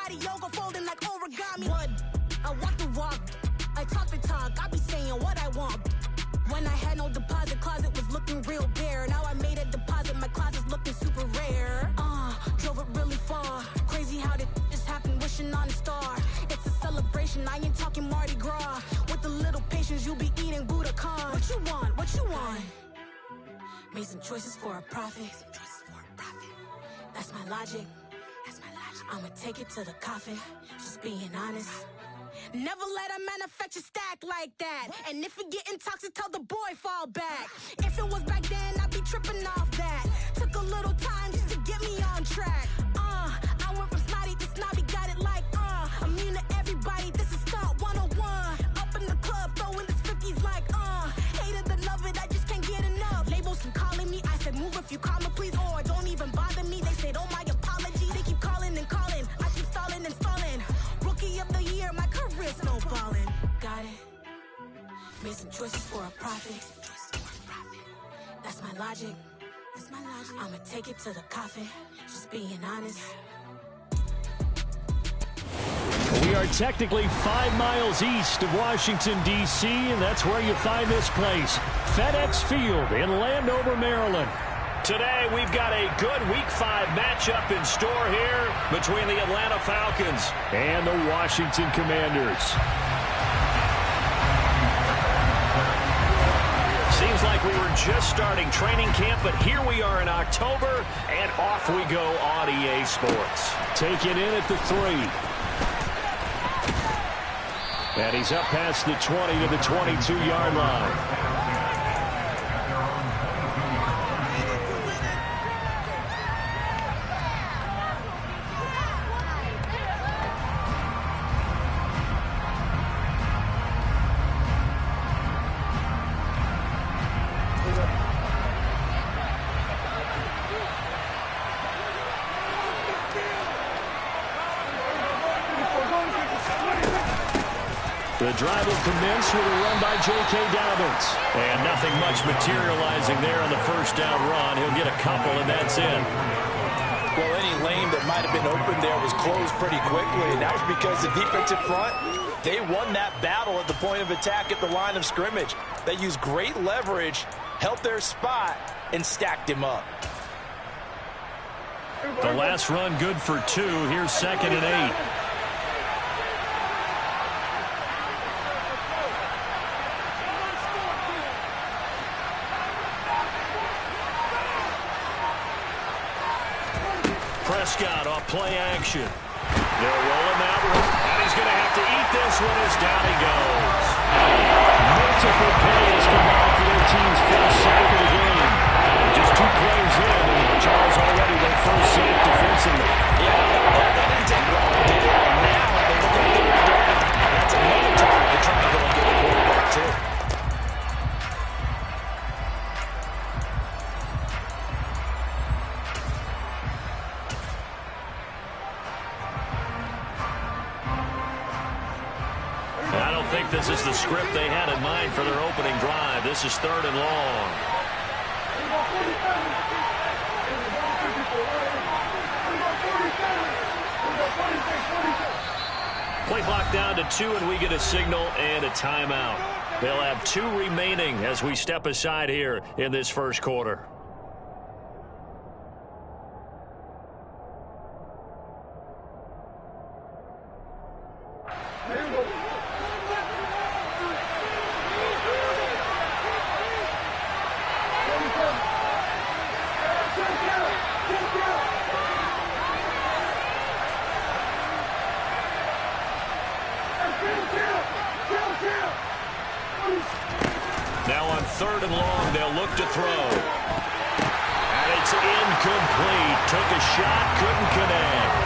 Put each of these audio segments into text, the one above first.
body yoga folding like origami. What? I walk the walk, I talk the talk, I be saying what I want. When I had no deposit, closet was looking real bare. Now I made a deposit, my closet's looking super rare. Drove it really far. Crazy how did just happen, wishing on a star. It's a celebration, I ain't talking Mardi Gras. With a little patience, you'll be eating Budokan. What you want? What you want? Made some choices for a profit. That's my logic. I'ma take it to the coffin. Just being honest. Never let a manufacture stack like that. And if it getting toxic, tell the boy fall back. If it was back then, I'd be tripping off that. Took a little time just to get me on track. I went from snotty to snobby, got it like immune to everybody, this is stunt 101. Up in the club, throwing this 50s like hate it or love it, I just can't get enough. Labels keep calling me, I said move if you call me please, or don't even bother me. They said oh my apologies, they keep calling and calling, I keep stalling and stalling. Rookie of the year, my career snowballing. Got it. Made some choices for a profit. That's my logic. I'ma take it to the coffin. Just being honest. We are technically 5 miles east of Washington, D.C., and that's where you find this place, FedEx Field in Landover, Maryland. Today, we've got a good Week 5 matchup in store here between the Atlanta Falcons and the Washington Commanders. Seems like we were just starting training camp, but here we are in October, and off we go on EA Sports. Taken in at the 3. And he's up past the 20 to the 22-yard line. The drive will commence with a run by J.K. Dobbins. And nothing much materializing there on the first down run. He'll get a couple, and that's in. Well, any lane that might have been open there was closed pretty quickly, and that was because the defensive front, they won that battle at the point of attack at the line of scrimmage. They used great leverage, held their spot, and stacked him up. The last run good for 2. Here's 2nd and 8. Prescott off play action. They'll roll him out, and he's going to have to eat this one as down he goes. Multiple plays combined for their team's first sack of the game. Just 2 plays in, and Charles already their first sack defensively. Yeah, that didn't take long to do it. And now they look like they're doing. That's another target to try to go and get the quarterback, too. This is the script they had in mind for their opening drive. This is 3rd and long. Play clock down to 2, and we get a signal and a timeout. They'll have 2 remaining as we step aside here in this first quarter. Now on 3rd and long, they'll look to throw. And it's incomplete. Took a shot, couldn't connect.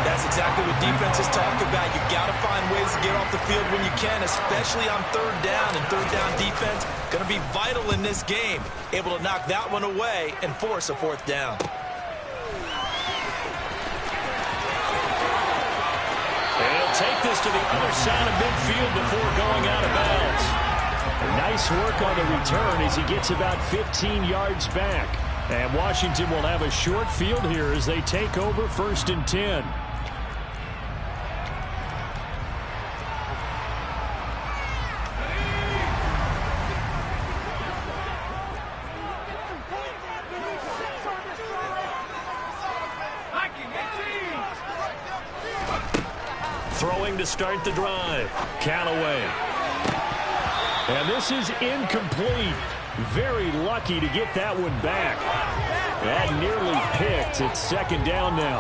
That's exactly what defenses talk about. You got to find ways to get off the field when you can, especially on 3rd down. And 3rd down defense going to be vital in this game. Able to knock that one away and force a 4th down. And he'll take this to the other side of midfield before going out of bounds. Nice work on the return as he gets about 15 yards back. And Washington will have a short field here as they take over 1st and 10. Throwing to start the drive. Callaway. And this is incomplete. Very lucky to get that one back. That nearly picked. It's second down now.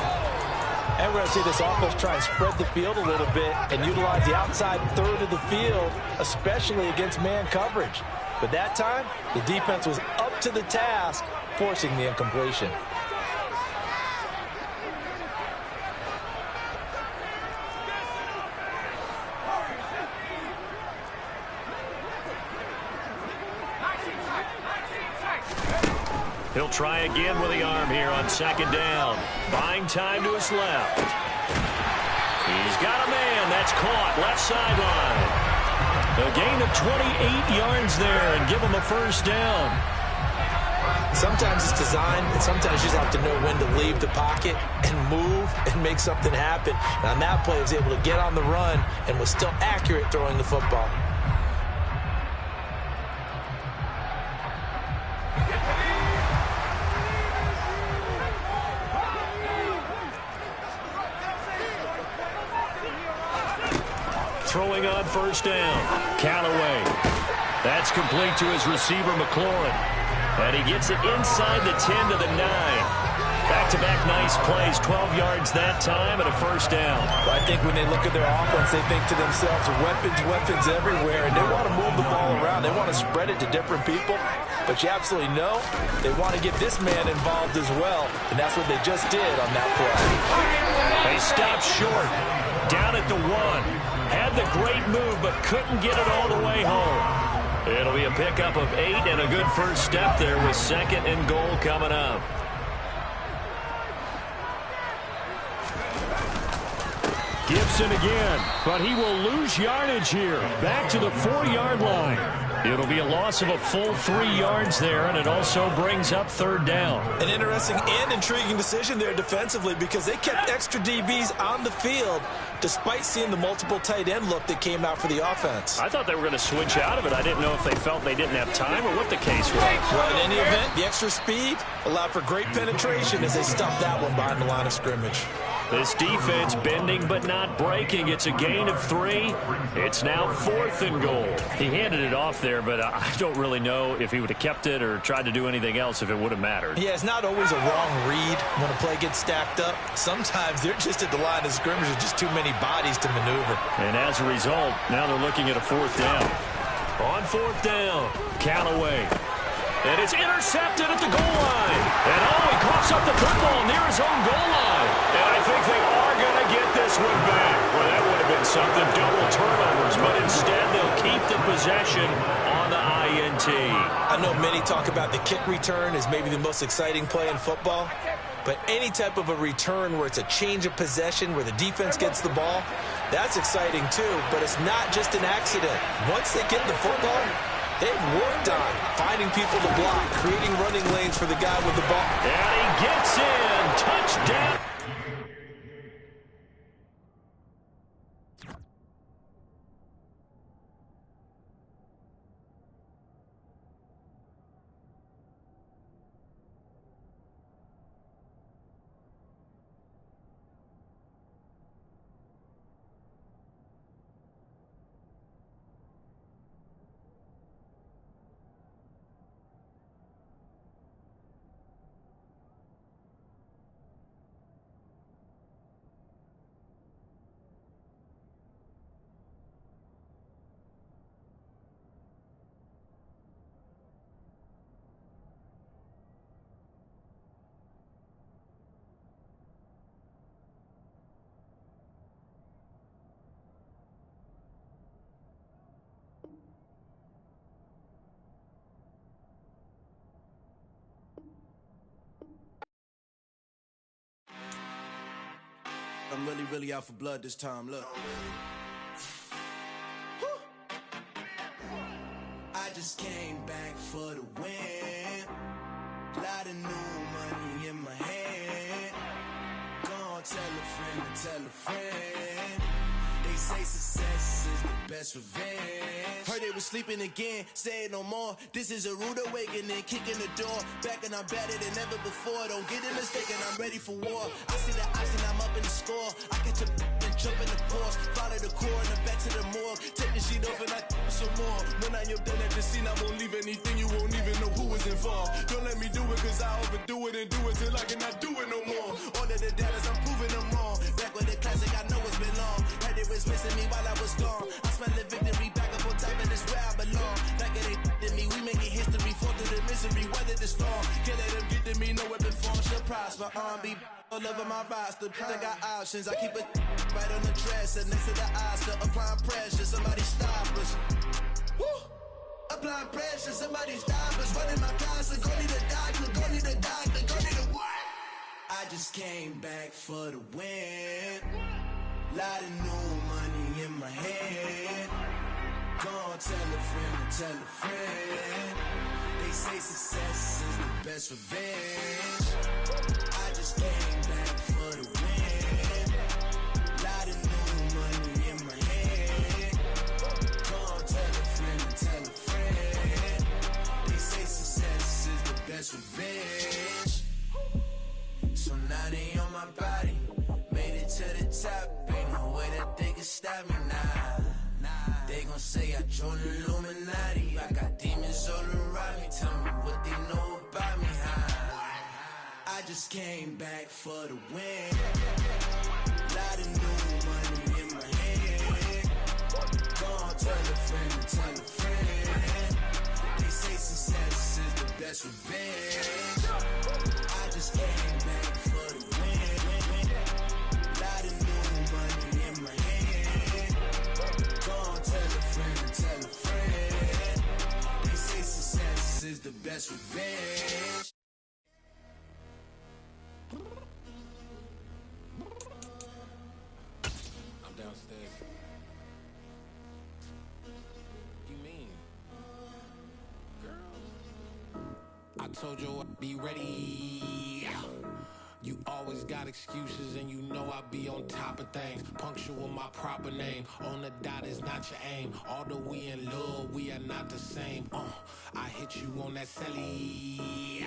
And we're going to see this offense try and spread the field a little bit and utilize the outside third of the field, especially against man coverage. But that time, the defense was up to the task, forcing the incompletion. He'll try again with the arm here on second down. Buying time to his left. He's got a man. That's caught. Left sideline. A gain of 28 yards there and give him a first down. Sometimes it's designed, and sometimes you just have to know when to leave the pocket and move and make something happen. And on that play, he was able to get on the run and was still accurate throwing the football. Throwing on first down. Callaway. That's complete to his receiver, McLaurin. And he gets it inside the 10 to the 9. Back-to-back nice plays. 12 yards that time and a first down. Well, I think when they look at their offense, they think to themselves, weapons everywhere, and they want to move the ball around. They want to spread it to different people. But you absolutely know they want to get this man involved as well, and that's what they just did on that play. They stopped short. Down at the 1. Had the great move, but couldn't get it all the way home. It'll be a pickup of 8 and a good first step there with second and goal coming up. Gibson again, but he will lose yardage here. Back to the 4-yard line. It'll be a loss of a full 3 yards there, and it also brings up third down. An interesting and intriguing decision there defensively because they kept extra DBs on the field despite seeing the multiple tight end look that came out for the offense. I thought they were going to switch out of it. I didn't know if they felt they didn't have time or what the case was. Well, in any event, the extra speed allowed for great penetration as they stuffed that one behind the line of scrimmage. This defense bending but not breaking. It's a gain of 3. It's now 4th and goal. He handed it off there, but I don't really know if he would have kept it or tried to do anything else if it would have mattered. Yeah, it's not always a wrong read when a play gets stacked up. Sometimes they're just at the line of scrimmage with just too many bodies to maneuver. And as a result, now they're looking at a 4th down. On 4th down, Callaway. And it's intercepted at the goal line. And he coughs up the football near his own goal line. And I think they are going to get this one back. Well, that would have been something, double turnovers. But instead, they'll keep the possession on the INT. I know many talk about the kick return as maybe the most exciting play in football. But any type of a return where it's a change of possession, where the defense gets the ball, that's exciting too. But it's not just an accident. Once they get the football, they've worked on finding people to block, creating running lanes for the guy with the ball. And he gets in. Touchdown. I'm really out for blood this time, look. I just came back for the win. Lot of new money in my hand. Go on, tell a friend to tell a friend. They say success is the best revenge. Heard they was sleeping again, say it no more. This is a rude awakening, kicking the door. Back and I'm better than ever before. Don't get it mistaken, I'm ready for war. I see the ice and I'm up in the score. I catch a and jump in the course. the coroner back to the morgue. Take the sheet off and I some more. When I am done at the scene, I won't leave anything. You won't even know who was involved. Don't let me do it, cause I overdo it and do it till I cannot do it no more. All of the doubters, I'm proving them wrong. Back with the classic, I know it's been long. Heard it was missing me while I was gone. I smell the victory back up on top, and it's where I belong. Like it ain't to me, we making history. Fall through the misery, weather the storm. Can't let them get to me, no weapon form should prosper. R&B all over my roster, I got options. I keep it right on the dresser, next to the Oscar. Applying pressure, somebody stop us. Woo! Applying pressure, somebody stop us. Running my closet, go need a doctor, go need a doctor, go need a what? I just came back for the win. Lot of new money in my hand. Go on, tell a friend and tell a friend. They say success is the best revenge. I just came back for the win. Lot of new money in my hand. Go on, tell a friend and tell a friend. They say success is the best revenge. So now they on my body. Made it to the top. Ain't no way that they can stop me now. They gon' say I joined the Illuminati. I got demons all around me. Tell me what they know about me, huh? I just came back for the win. Lot of new money in my hand. Go on, tell a friend and tell a friend. They say success is the best revenge. I just came back for the win. Lot of new money in my hand. Go on, tell a friend and tell a friend. They say success is the best revenge. I'm downstairs. You mean? Girl, I told you I'd be ready. You always got excuses and you know I be on top of things. Punctual my proper name. On the dot is not your aim. Although we in love, we are not the same. I hit you on that celly.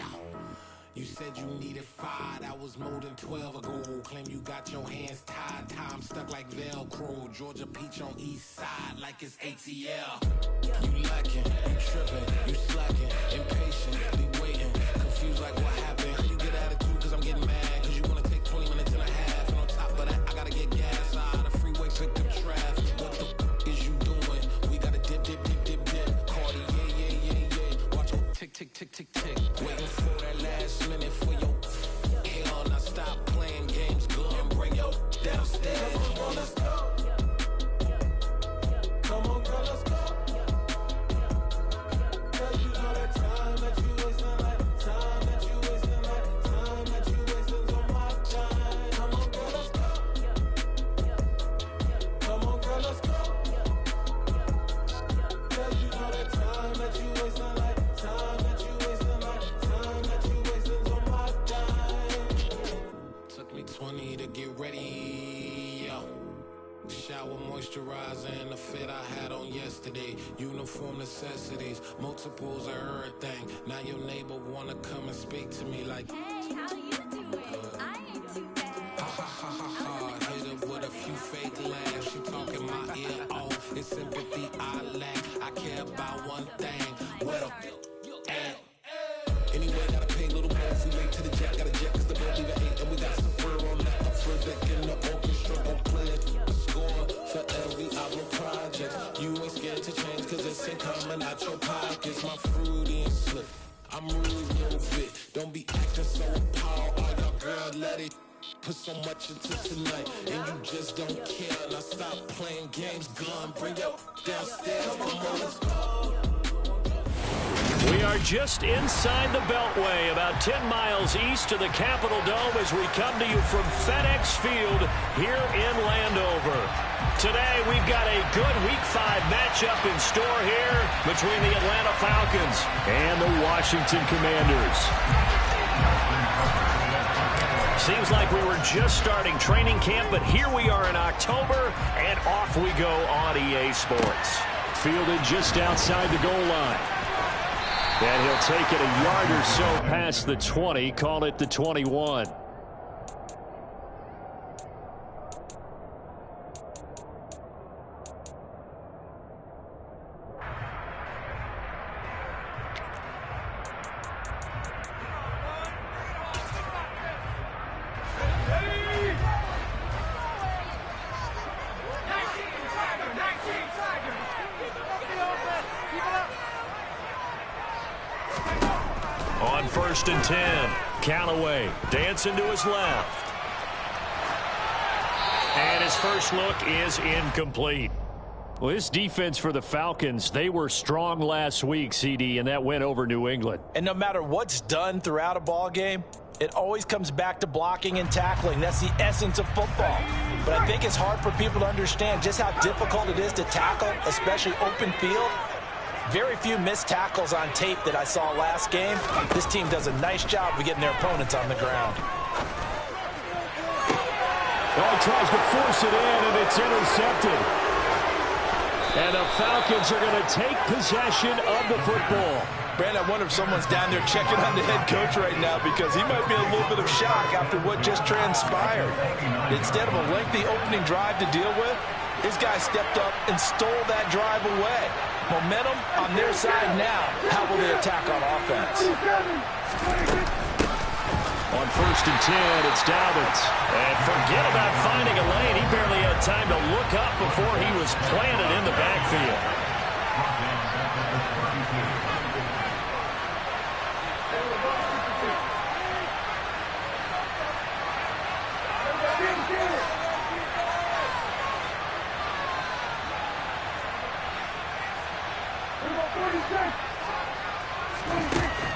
You said you needed 5, that was more than 12 ago. Claim you got your hands tied, time stuck like Velcro. Georgia Peach on east side like it's ATL. You lacking, you tripping, you slacking, impatiently waiting, confused like what happened. You get attitude cause I'm getting mad, cause you wanna take 20 minutes and a half. And on top of that, I gotta get gas out of the freeway, picked up traffic. What the f is you doing? We gotta dip, dip, dip, dip, dip. Cardi, yeah. Watch your tick, tick, tick, tick, tick. Waiting for that last minute for your hell. Now stop playing games, go and bring your downstairs. Come on, let's go. Come on, girl, let's go. Cause you know that time that you wasting, like time that you wasting, like time that you wasting on my time. Come on, girl, let's go. Come on, girl, let's go. Cause you know that time that you wasting, like time that you wasting, like time that you wasting on my time. Took me 20 to get ready. Shower moisturizer and the fit I had on yesterday. Uniform necessities, multiples of everything. Now your neighbor wanna come and speak to me like, Hey, how you doing? I ain't too bad. ha. Hit her with a few fake laughs. She talking my ear off. It's sympathy I lack. I care about one thing. What up? Anyway, gotta pay a little more if we late to the jack. Got a jet cause the bill leave at 8. And we got some fur on that. Upper deck in the orchestra. Don't play it. Score for every album project. You ain't scared to change cause it's ain't coming out your pockets. My fruity and slick. I'm rude a little bit. Don't be acting so appalled. Oh, your girl, let it put so much into tonight. And you just don't care. Now stop playing games. Gun, bring your downstairs. Come on, let's go. We are just inside the Beltway, about 10 miles east of the Capitol Dome as we come to you from FedEx Field here in Landover. Today, we've got a good Week 5 matchup in store here between the Atlanta Falcons and the Washington Commanders. Seems like we were just starting training camp, but here we are in October, and off we go on EA Sports. Fielded just outside the goal line. And he'll take it a yard or so past the 20, call it the 21. 1st and 10. Callaway dancing to his left. And his first look is incomplete. Well, this defense for the Falcons, they were strong last week, CD, and that went over New England. And no matter what's done throughout a ball game, it always comes back to blocking and tackling. That's the essence of football. But I think it's hard for people to understand just how difficult it is to tackle, especially open field. Very few missed tackles on tape that I saw last game. This team does a nice job of getting their opponents on the ground. Well, he tries to force it in, and it's intercepted. And the Falcons are going to take possession of the football. Brandon, I wonder if someone's down there checking on the head coach right now because he might be in a little bit of shock after what just transpired. Instead of a lengthy opening drive to deal with, this guy stepped up and stole that drive away. Momentum on their side now. How will they attack on offense? On 1st and 10, it's Dobbins. And forget about finding a lane. He barely had time to look up before he was planted in the backfield.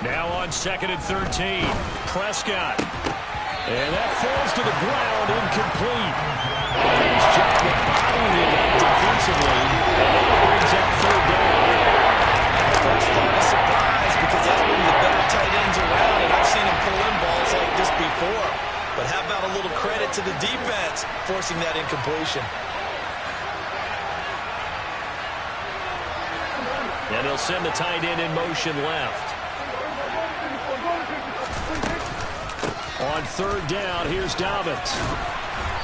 Now on 2nd and 13, Prescott. And that falls to the ground, incomplete. Nice job of bottling it up defensively. And that brings up 3rd down. First thought is surprise because that's one of the better tight ends around, and I've seen him pull in balls like this before. But how about a little credit to the defense forcing that incompletion? And he'll send the tight end in motion left. On 3rd down, here's Dobbins.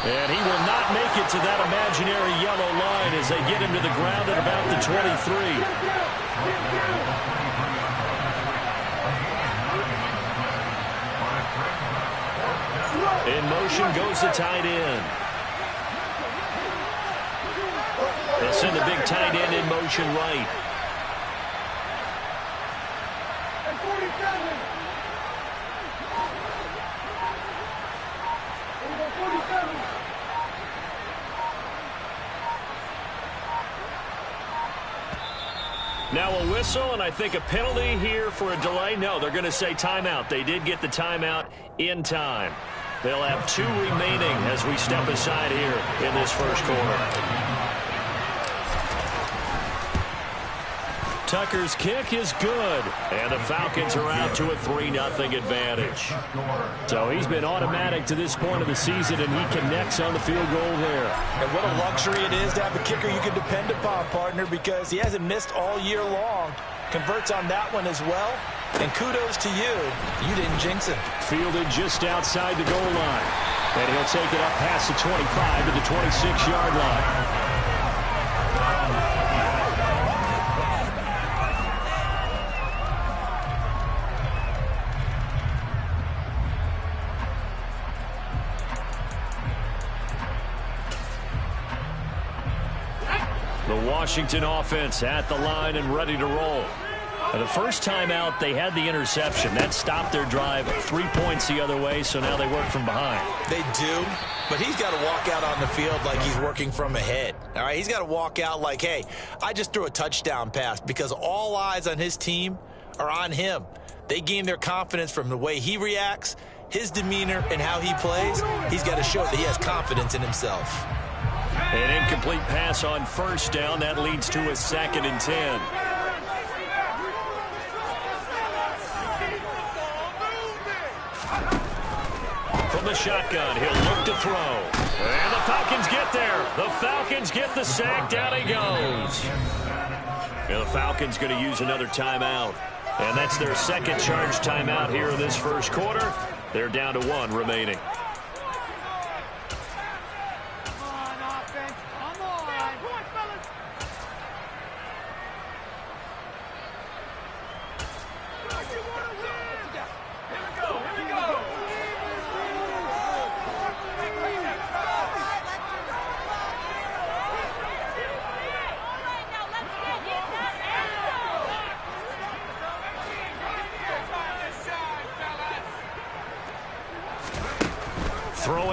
And he will not make it to that imaginary yellow line as they get him to the ground at about the 23. In motion goes the tight end. They'll send the big tight end in motion right. Now a whistle, and I think a penalty here for a delay. No, they're going to say timeout. They did get the timeout in time. They'll have 2 remaining as we step aside here in this first quarter. Tucker's kick is good. And the Falcons are out to a 3-0 advantage. So he's been automatic to this point of the season, and he connects on the field goal there. And what a luxury it is to have a kicker you can depend upon, partner, because he hasn't missed all year long. Converts on that one as well. And kudos to you. You didn't jinx him. Fielded just outside the goal line. And he'll take it up past the 25 to the 26-yard line. The Washington offense at the line and ready to roll. The first time out, they had the interception. That stopped their drive 3 points the other way, so now they work from behind. They do, but he's got to walk out on the field like he's working from ahead. All right, he's got to walk out like, hey, I just threw a touchdown pass, because all eyes on his team are on him. They gain their confidence from the way he reacts, his demeanor, and how he plays. He's got to show that he has confidence in himself. An incomplete pass on 1st down. That leads to a 2nd and 10. From the shotgun, he'll look to throw. And the Falcons get there. The Falcons get the sack. Down he goes. And the Falcons going to use another timeout. And that's their 2nd charge timeout here in this first quarter. They're down to 1 remaining.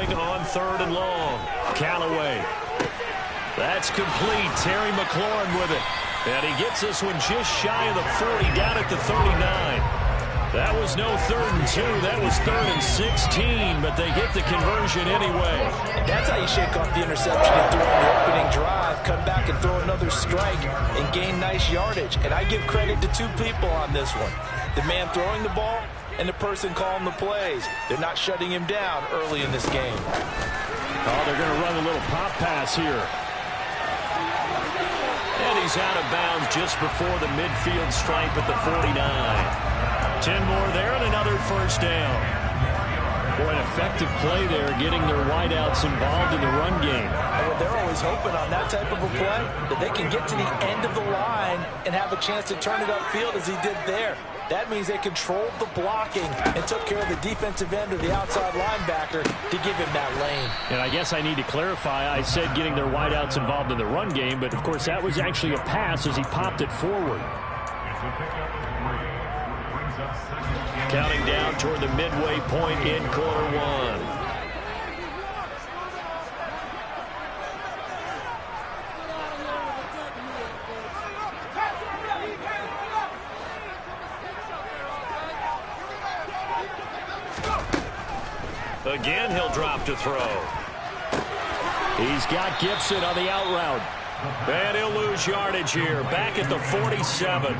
throwing on 3rd and long. Callaway. That's complete. Terry McLaurin with it. And he gets this one just shy of the 40, down at the 39. That was no 3rd and 2. That was 3rd and 16, but they get the conversion anyway. And that's how you shake off the interception you threw on the opening drive. Come back and throw another strike and gain nice yardage. And I give credit to two people on this one. The man throwing the ball and the person calling the plays. They're not shutting him down early in this game. Oh, they're going to run a little pop pass here. And he's out of bounds just before the midfield stripe at the 49. 10 more there and another first down. Boy, an effective play there, getting their wideouts involved in the run game. And they're always hoping on that type of a play that they can get to the end of the line and have a chance to turn it upfield as he did there. That means they controlled the blocking and took care of the defensive end or the outside linebacker to give him that lane. And I guess I need to clarify, I said getting their wideouts involved in the run game, but of course that was actually a pass as he popped it forward. Counting down toward the midway point in quarter one. Again, he'll drop to throw. He's got Gibson on the out route. And he'll lose yardage here, back at the 47.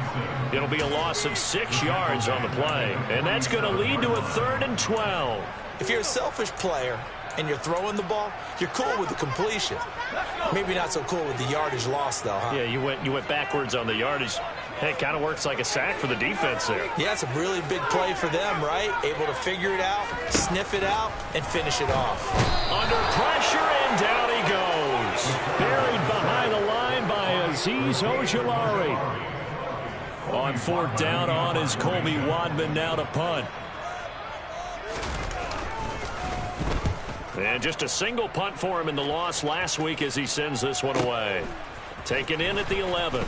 It'll be a loss of 6 yards on the play. And that's going to lead to a 3rd and 12. If you're a selfish player and you're throwing the ball, you're cool with the completion. Maybe not so cool with the yardage loss, though, huh? Yeah, you went backwards on the yardage. Hey, it kind of works like a sack for the defense there. Yeah, it's a really big play for them, right? Able to figure it out, sniff it out, and finish it off. Under pressure, and down he goes. Buried behind the line by Azeez Ojulari. On 4th down, on is Colby Wadman now to punt. And just a single punt for him in the loss last week as he sends this one away. Taken in at the 11.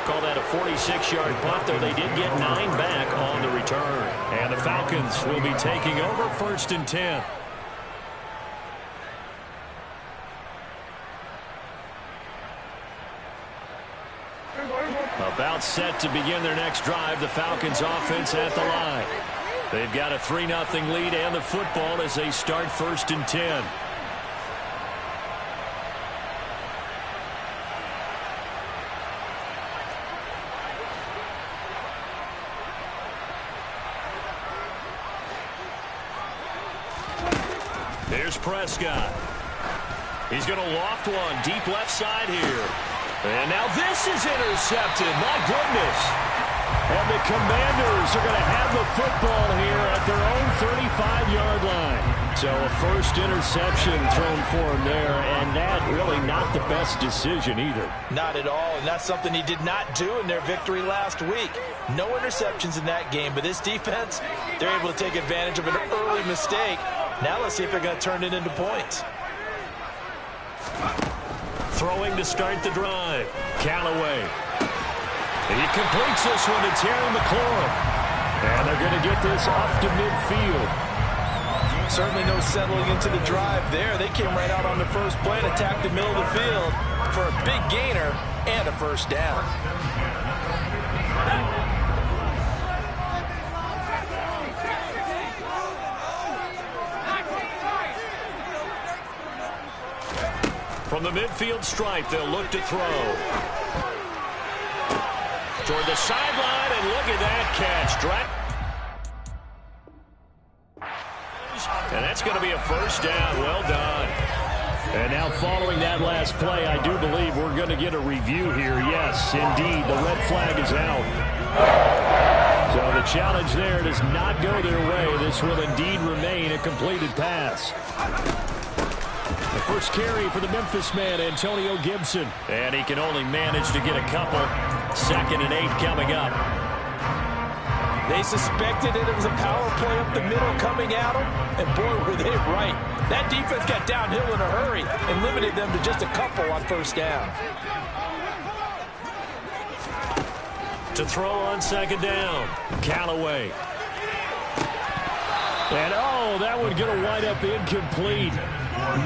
Call that a 46-yard punt, though they did get 9 back on the return. And the Falcons will be taking over 1st and 10. About set to begin their next drive, the Falcons offense at the line. They've got a 3-0 lead and the football as they start 1st and 10. Here's Prescott. He's going to loft one deep left side here. And now this is intercepted. My goodness. And the Commanders are going to have the football here at their own 35-yard line. So a first interception thrown for him there, and that really not the best decision either. Not at all, and that's something he did not do in their victory last week. No interceptions in that game, but this defense, they're able to take advantage of an early mistake. Now let's see if they're going to turn it into points. Throwing to start the drive. Callaway. He completes this one to Terry McLaurin. And they're going to get this up to midfield. Certainly no settling into the drive there. They came right out on the first play and attacked the middle of the field for a big gainer and a first down. From the midfield stripe, they'll look to throw. Toward the sideline, and look at that catch. And that's going to be a first down. Well done. And now following that last play, I do believe we're going to get a review here. Yes, indeed, the red flag is out. So the challenge there does not go their way. This will indeed remain a completed pass. The first carry for the Memphis man, Antonio Gibson. And he can only manage to get a couple. 2nd and 8 coming up. They suspected it was a power play up the middle coming at them, and boy, were they right. That defense got downhill in a hurry and limited them to just a couple on first down. To throw on 2nd down, Callaway. And, oh, that one going to wind up incomplete.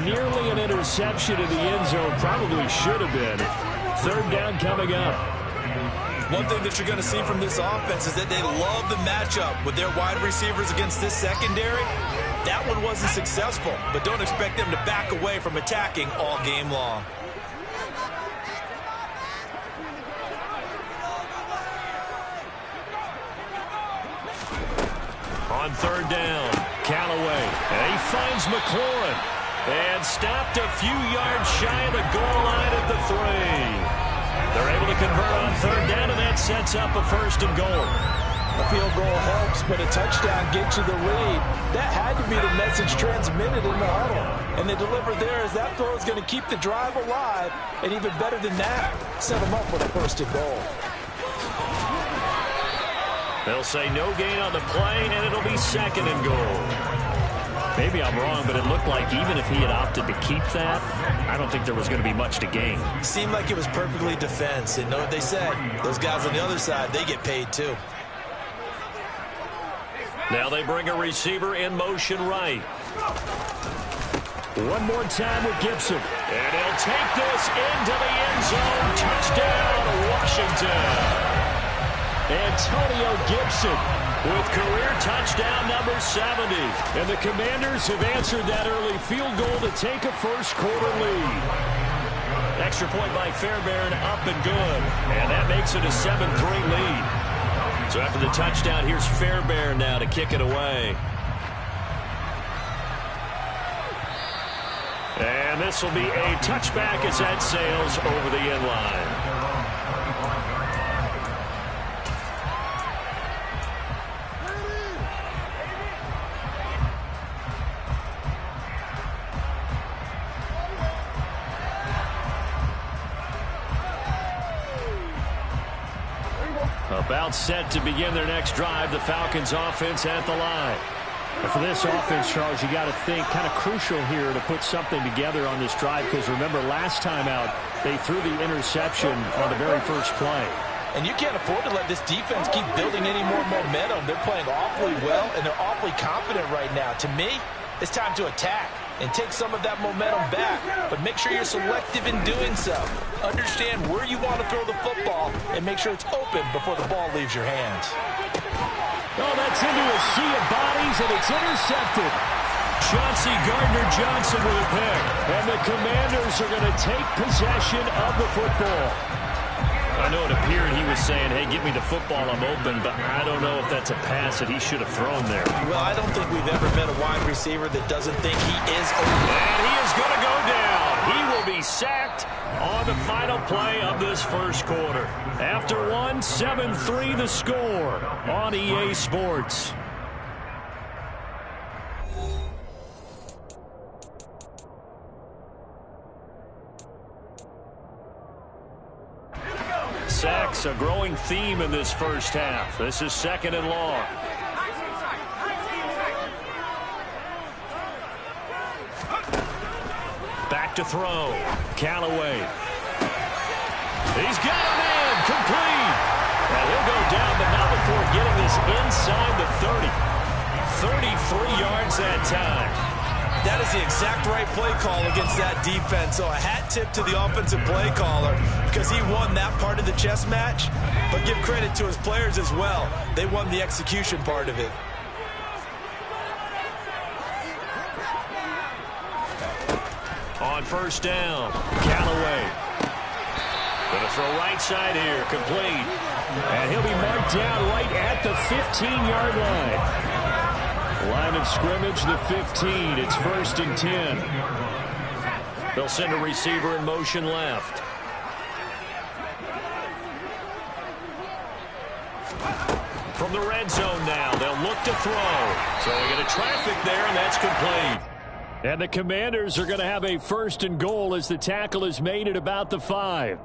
Nearly an interception in the end zone. Probably should have been. Third down coming up. One thing that you're going to see from this offense is that they love the matchup with their wide receivers against this secondary. That one wasn't successful, but don't expect them to back away from attacking all game long. On third down, Callaway. And he finds McLaurin. And stopped a few yards shy of the goal line at the 3. They're able to convert on third down, and that sets up a first and goal. A field goal helps, but a touchdown gets you the lead. That had to be the message transmitted in the huddle. And they delivered there as that throw is going to keep the drive alive. And even better than that, set them up with a first and goal. They'll say no gain on the play, and it'll be second and goal. Maybe I'm wrong, but it looked like even if he had opted to keep that, I don't think there was going to be much to gain. Seemed like it was perfectly defense. And know what they said? Those guys on the other side, they get paid too. Now they bring a receiver in motion right. One more time with Gibson. And he'll take this into the end zone. Touchdown, Washington. Antonio Gibson with career touchdown number 70. And the Commanders have answered that early field goal to take a first-quarter lead. Extra point by Fairbairn, up and good. And that makes it a 7-3 lead. So after the touchdown, here's Fairbairn now to kick it away. And this will be a touchback as that sails over the end line. About set to begin their next drive, the Falcons offense at the line. And for this offense, Charles, you got to think kind of crucial here to put something together on this drive, because remember last time out they threw the interception on the very first play. And you can't afford to let this defense keep building any more momentum. They're playing awfully well, and they're awfully confident right now. To me, it's time to attack and take some of that momentum back, but make sure you're selective in doing so. Understand where you want to throw the football and make sure it's open before the ball leaves your hands. Oh, that's into a sea of bodies, and it's intercepted. Chauncey Gardner-Johnson with a pick. And the Commanders are going to take possession of the football. I know it appeared he was saying, hey, give me the football, I'm open, but I don't know if that's a pass that he should have thrown there. Well, I don't think we've ever met a wide receiver that doesn't think he is open. And he is going to go down. He will be sacked on the final play of this first quarter. After one, 7-3 the score on EA Sports. Sacks, a growing theme in this first half. This is second and long. Back to throw. Callaway. He's got him in. Complete. And he'll go down, but not before getting this inside the 30. 33 yards that time. That is the exact right play call against that defense. So a hat tip to the offensive play caller because he won that part of the chess match. But give credit to his players as well. They won the execution part of it. On first down, Callaway. Going to throw right side here, complete. And he'll be marked down right at the 15-yard line. Line of scrimmage, the 15. It's first and 10. They'll send a receiver in motion left. From the red zone now, they'll look to throw. Throwing into traffic there, and that's complete. And the Commanders are going to have a first and goal as the tackle is made at about the 5.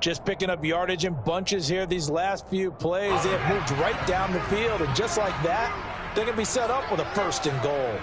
Just picking up yardage in bunches here these last few plays. They have moved right down the field, and just like that, they're going to be set up with a first and goal.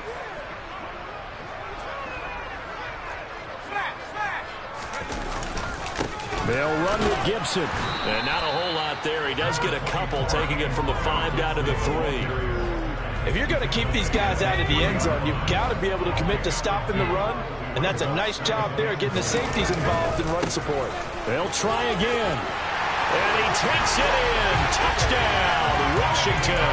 They'll run with Gibson. And not a whole lot there. He does get a couple, taking it from the 5 down to the 3. If you're going to keep these guys out of the end zone, you've got to be able to commit to stopping the run, and that's a nice job there getting the safeties involved in run support. They'll try again. And he takes it in. Touchdown, Washington.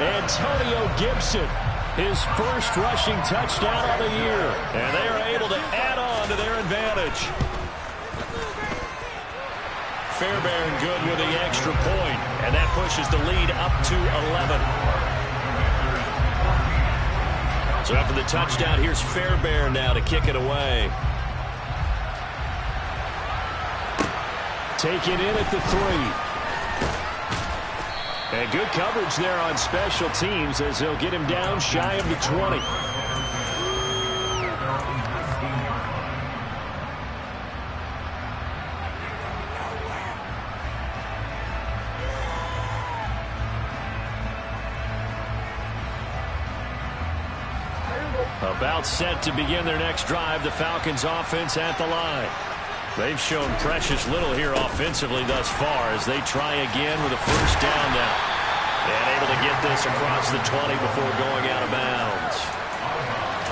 Antonio Gibson, his first rushing touchdown of the year. And they are able to add on to their advantage. Fairbairn good with the extra point, and that pushes the lead up to 11. So after the touchdown, here's Fairbairn now to kick it away. Taken in at the 3. And good coverage there on special teams as they'll get him down shy of the 20. About set to begin their next drive, the Falcons offense at the line. They've shown precious little here offensively thus far as they try again with a first down now. And able to get this across the 20 before going out of bounds.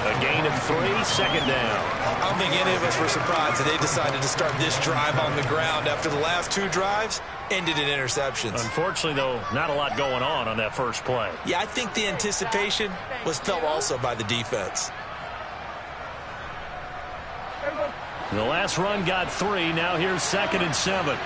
A gain of 3, second down. I don't think any of us were surprised that they decided to start this drive on the ground after the last 2 drives ended in interceptions. Unfortunately, though, not a lot going on that first play. Yeah, I think the anticipation was felt also by the defense. The last run got 3. Now here's 2nd and 7.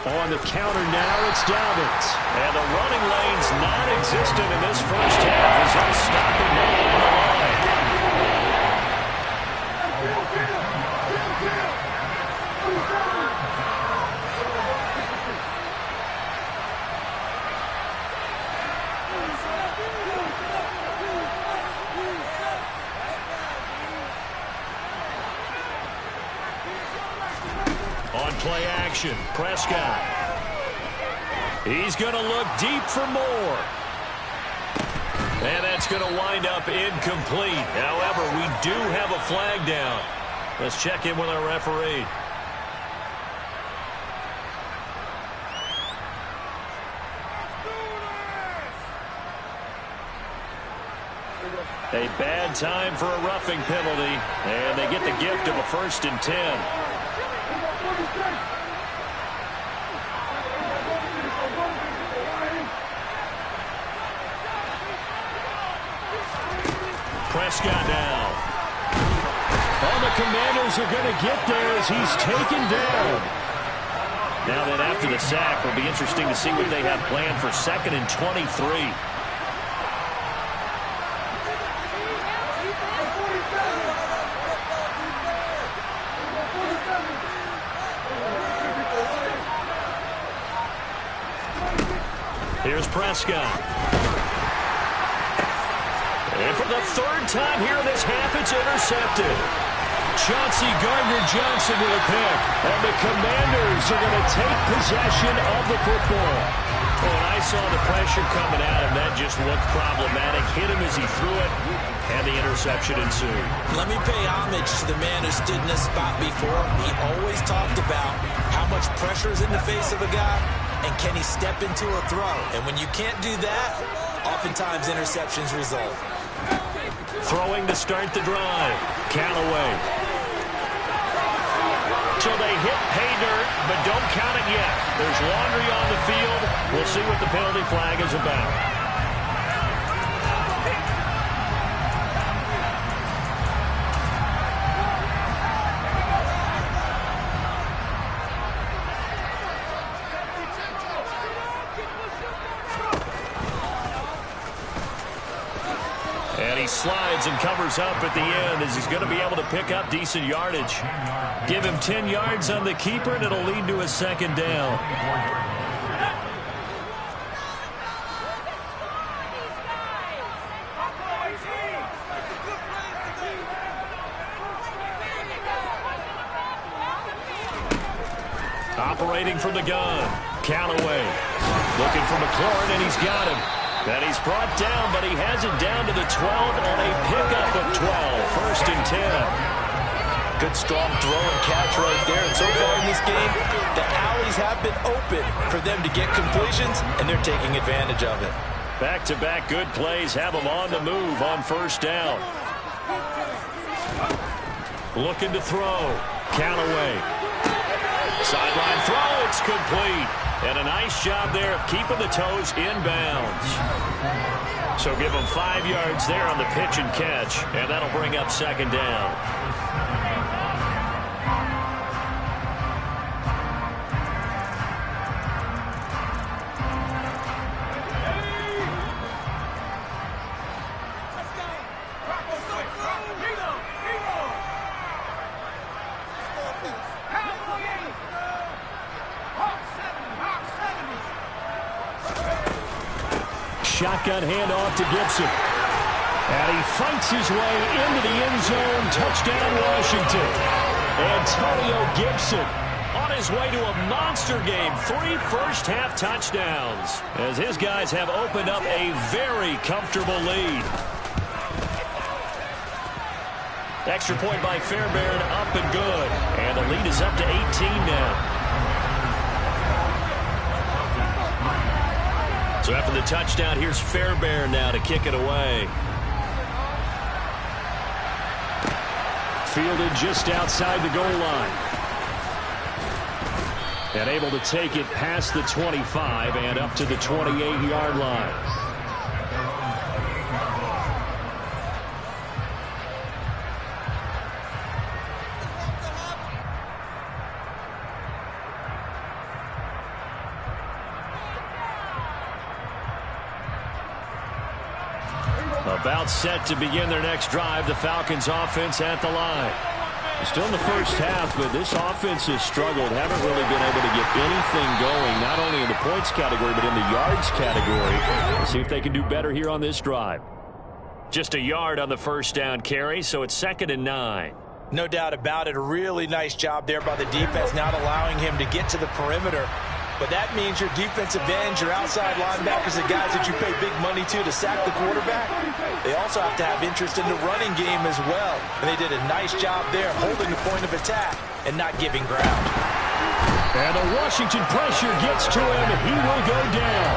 On the counter now, it's Dobbins. And the running lane's non-existent in this first half as they'll stop him on the line. On play action, Prescott. He's going to look deep for more. And that's going to wind up incomplete. However, we do have a flag down. Let's check in with our referee. A bad time for a roughing penalty. And they get the gift of a 1st and 10. Prescott now. Oh, the Commanders are going to get there as he's taken down. Now that after the sack, it'll be interesting to see what they have planned for 2nd and 23. Here's Prescott. And for the 3rd time here in this half, it's intercepted. Chauncey Gardner-Johnson with a pick. And the Commanders are going to take possession of the football. When I saw the pressure coming at him, that just looked problematic. Hit him as he threw it, and the interception ensued. Let me pay homage to the man who stood in this spot before. He always talked about how much pressure is in the face of a guy, and can he step into a throw? And when you can't do that, oftentimes interceptions result. Throwing to start the drive. Callaway. So they hit pay dirt, but don't count it yet. There's laundry on the field. We'll see what the penalty flag is about. And he slides and covers up at the end as he's going to be able to pick up decent yardage. Give him 10 yards on the keeper, and it'll lead to a 2nd down. Operating from the gun, Callaway. Looking for McLaurin, and he's got him. And he's brought down, but he has it down to the 12 on a pickup of 12. 1st and 10. Good, strong throw and catch right there. And so far in this game, the alleys have been open for them to get completions, and they're taking advantage of it. Back-to-back good plays have them on the move on first down. Looking to throw. Callaway. Sideline throw. It's complete. And a nice job there of keeping the toes inbounds. So give them 5 yards there on the pitch and catch, and that'll bring up second down. Shotgun handoff to Gibson. And he fights his way into the end zone. Touchdown, Washington. Antonio Gibson on his way to a monster game. 3 first-half touchdowns as his guys have opened up a very comfortable lead. Extra point by Fairbairn, up and good. And the lead is up to 18 now. So after the touchdown, here's Fairbairn now to kick it away. Fielded just outside the goal line. And able to take it past the 25 and up to the 28-yard line. About set to begin their next drive. The Falcons offense at the line. Still in the first half, but this offense has struggled. Haven't really been able to get anything going, not only in the points category, but in the yards category. We'll see if they can do better here on this drive. Just a yard on the first down carry, so it's 2nd and 9. No doubt about it. A really nice job there by the defense, not allowing him to get to the perimeter. But that means your defensive ends, your outside linebackers, the guys that you pay big money to sack the quarterback, they also have to have interest in the running game as well. And they did a nice job there holding the point of attack and not giving ground. And the Washington pressure gets to him, and he will go down.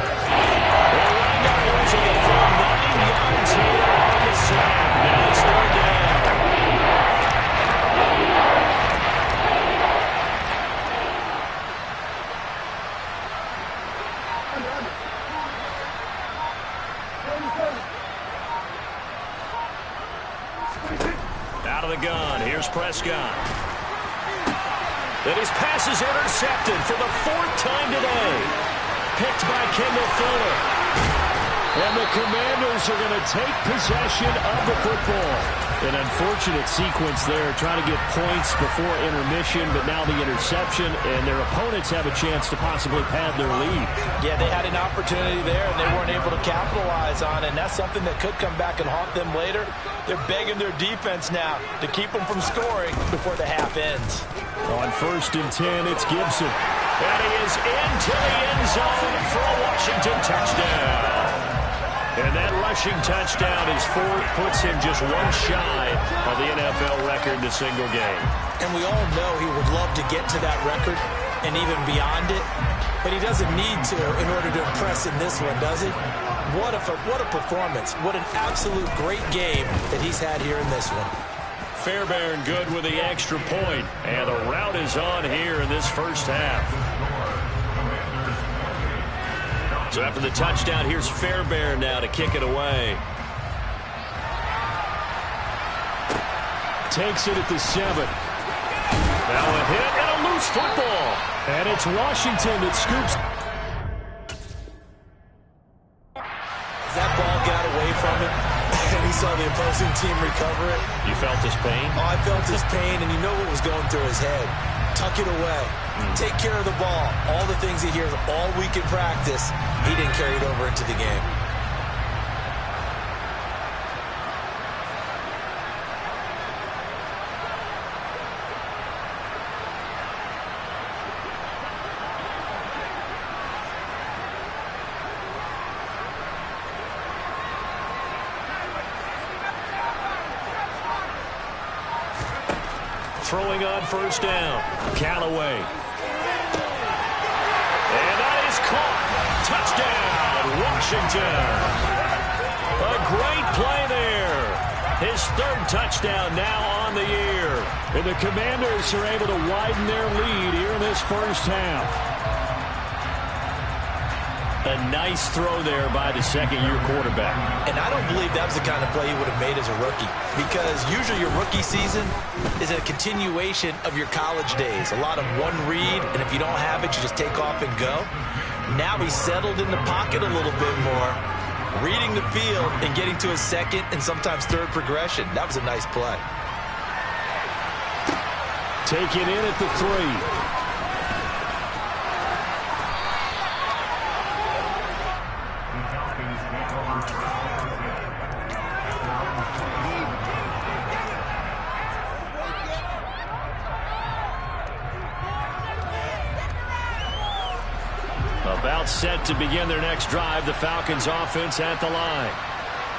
The running losing a full 9 yards here on the sack. Now it's 3rd down. Out of the gun, here's Prescott. And his pass is intercepted for the 4th time today. Picked by Kendall Fuller. And the Commanders are going to take possession of the football. An unfortunate sequence there, trying to get points before intermission, but now the interception, and their opponents have a chance to possibly pad their lead. Yeah, they had an opportunity there, and they weren't able to capitalize on it, and that's something that could come back and haunt them later. They're begging their defense now to keep them from scoring before the half ends. On 1st and 10, it's Gibson. And he is into the end zone for a Washington touchdown. And that rushing touchdown is 4th, puts him just 1 shy of the NFL record in a single game. And we all know he would love to get to that record and even beyond it, but he doesn't need to in order to impress in this one, does he? What a performance. What an absolute great game that he's had here in this one. Fairbairn good with the extra point, and the route is on here in this first half. So after the touchdown, here's Fairbairn now to kick it away. Takes it at the 7. Now a hit and a loose football. And it's Washington that scoops. As that ball got away from him, and he saw the opposing team recover it. You felt his pain? Oh, I felt his pain, and you know what was going through his head. Tuck it away. Take care of the ball. All the things he hears all week in practice, he didn't carry it over into the game. throwing on first down. Callaway. And that is caught. Touchdown, Washington. A great play there. His third touchdown now on the year. And the Commanders are able to widen their lead here in this first half. A nice throw there by the second-year quarterback. And I don't believe that was the kind of play he would have made as a rookie, because usually your rookie season is a continuation of your college days. A lot of one read, and if you don't have it, you just take off and go. Now he's settled in the pocket a little bit more, reading the field and getting to his second and sometimes third progression. That was a nice play. Taken in at the 3. About set to begin their next drive, the Falcons offense at the line.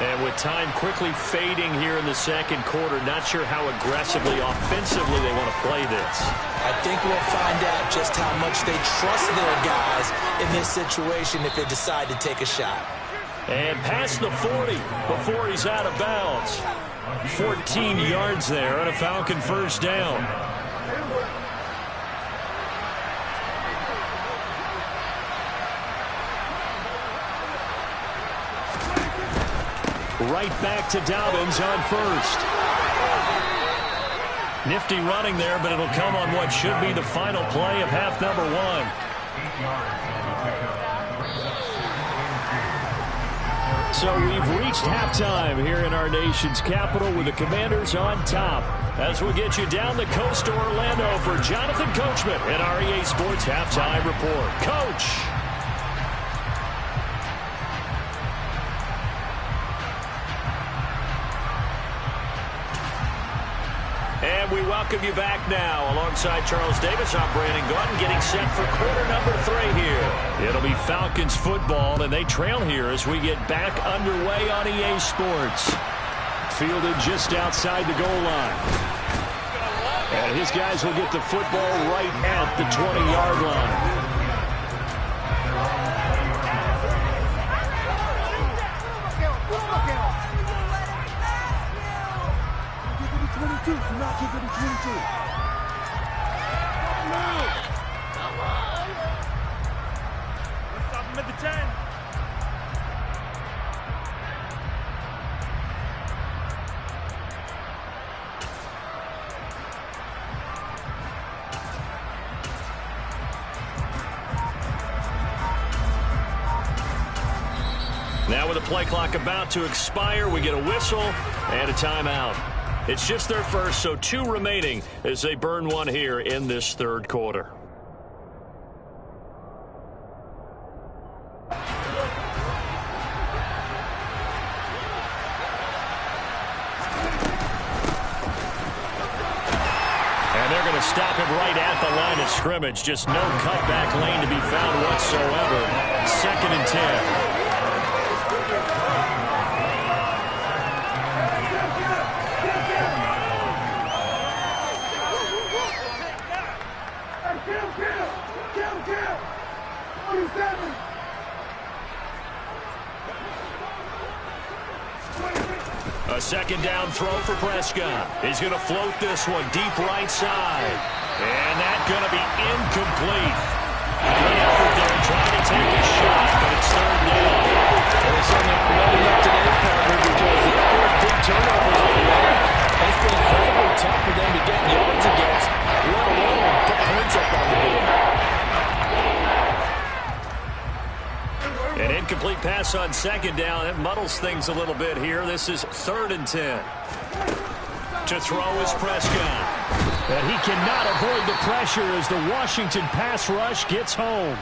And with time quickly fading here in the second quarter, not sure how aggressively, offensively they want to play this. I think we'll find out just how much they trust their guys in this situation if they decide to take a shot. And past the 40 before he's out of bounds. 14 yards there on a Falcon first down. Right back to Dobbins on first. Nifty running there, but it'll come on what should be the final play of half number 1. So we've reached halftime here in our nation's capital with the Commanders on top. As we get you down the coast to Orlando for Jonathan Coachman at our EA Sports Halftime Report. Coach! And we welcome you back now. Alongside Charles Davis, I'm Brandon Gordon, getting set for quarter number 3 here. It'll be Falcons football, and they trail here as we get back underway on EA Sports. Fielded just outside the goal line. And his guys will get the football right at the 20-yard line. Do not give it a 22. Come on. Let's stop him at the 10. Now with the play clock about to expire, we get a whistle and a timeout. It's just their first, so 2 remaining as they burn 1 here in this third quarter. And they're going to stop him right at the line of scrimmage. Just no cutback lane to be found whatsoever. 2nd and 10. A second down throw for Prescott. He's going to float this one deep right side. And that's going to be incomplete. Good effort there trying to take a shot, but it's third down. And it's only running up today, partner, because the first big turnovers on the way. It's been incredibly tough for them to get yards against, let alone put points up on the board. An incomplete pass on second down. It muddles things a little bit here. This is 3rd and 10. To throw is Prescott. And he cannot avoid the pressure as the Washington pass rush gets home.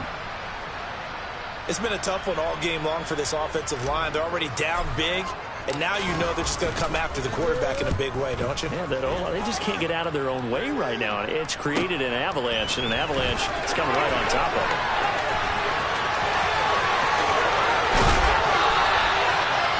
It's been a tough one all game long for this offensive line. They're already down big, and now you know they're just going to come after the quarterback in a big way, don't you? Yeah, they just can't get out of their own way right now. It's created an avalanche, and an avalanche is coming right on top of it.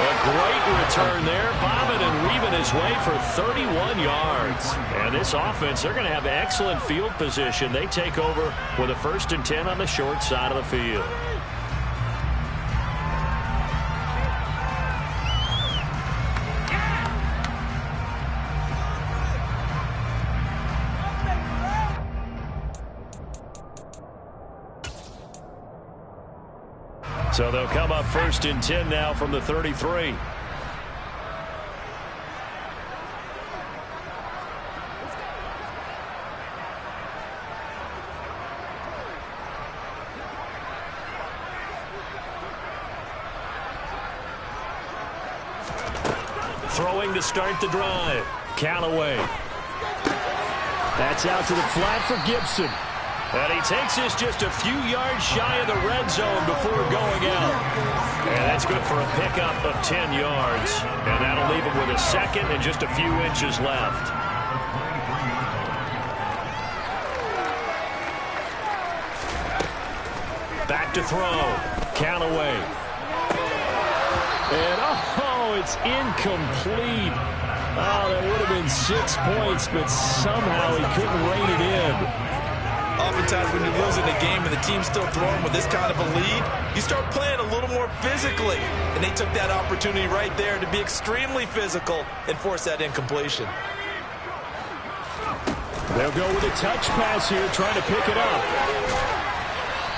A great return there. Bobbing and weaving his way for 31 yards. And this offense, they're going to have excellent field position. They take over with a 1st and 10 on the short side of the field. So they'll come up 1st and 10 now from the 33. Throwing to start the drive. Callaway. That's out to the flat for Gibson. And he takes this just a few yards shy of the red zone before going out. And that's good for a pickup of 10 yards. And that'll leave him with a 2nd and just a few inches left. Back to throw. Callaway. And, oh, it's incomplete. Oh, that would have been 6 points, but somehow he couldn't rein it in. Oftentimes when you're losing a game and the team's still throwing with this kind of a lead, you start playing a little more physically. And they took that opportunity right there to be extremely physical and force that incompletion. They'll go with a touch pass here, trying to pick it up.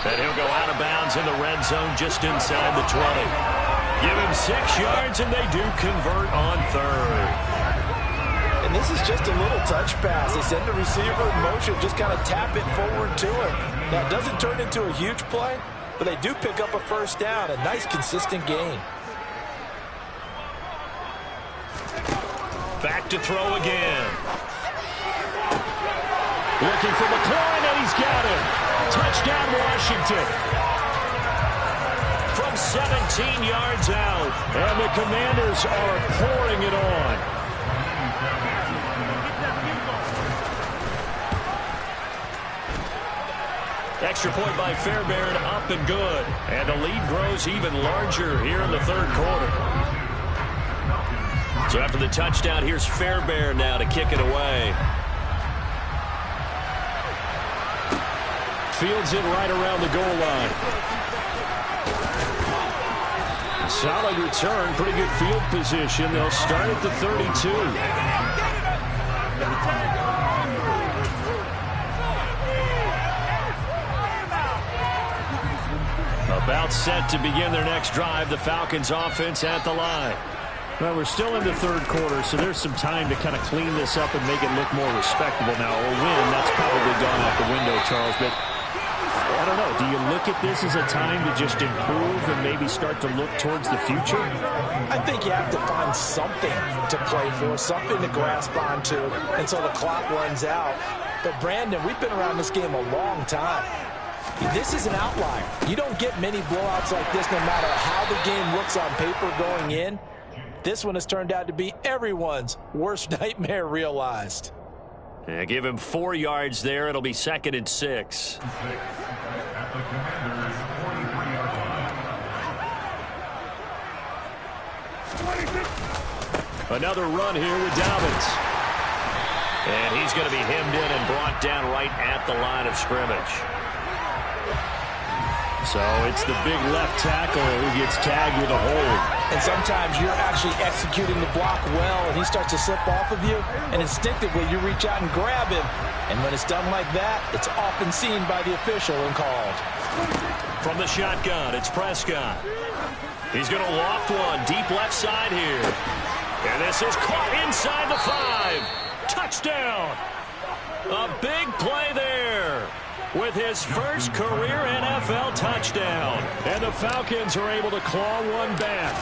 And he'll go out of bounds in the red zone just inside the 20. Give him 6 yards, and they do convert on 3rd. And this is just a little touch pass. They send the receiver in motion, just kind of tap it forward to him. Now, it doesn't turn into a huge play, but they do pick up a 1st down, a nice, consistent gain. Back to throw again. Looking for McLaurin, and he's got him. Touchdown, Washington. From 17 yards out. And the Commanders are pouring it on. Extra point by Fairbairn, up and good. And the lead grows even larger here in the 3rd quarter. So after the touchdown, here's Fairbairn now to kick it away. Fields it right around the goal line. Solid return, pretty good field position. They'll start at the 32. About set to begin their next drive. The Falcons offense at the line. Well, we're still in the 3rd quarter, so there's some time to kind of clean this up and make it look more respectable. Now, a win, that's probably gone out the window, Charles, but I don't know. Do you look at this as a time to just improve and maybe start to look towards the future? I think you have to find something to play for, something to grasp onto until the clock runs out. But, Brandon, we've been around this game a long time. This is an outlier. You don't get many blowouts like this no matter how the game looks on paper going in. This one has turned out to be everyone's worst nightmare realized. Yeah, give him 4 yards there. It'll be 2nd and 6. Another run here with Dobbins. And he's going to be hemmed in and brought down right at the line of scrimmage. So it's the big left tackle who gets tagged with a hold. And sometimes you're actually executing the block well, and he starts to slip off of you, and instinctively you reach out and grab him. And when it's done like that, it's often seen by the official and called. From the shotgun, it's Prescott. He's going to loft one deep left side here. And this is caught inside the 5. Touchdown. A big play there with his first career NFL touchdown. And the Falcons are able to claw one back.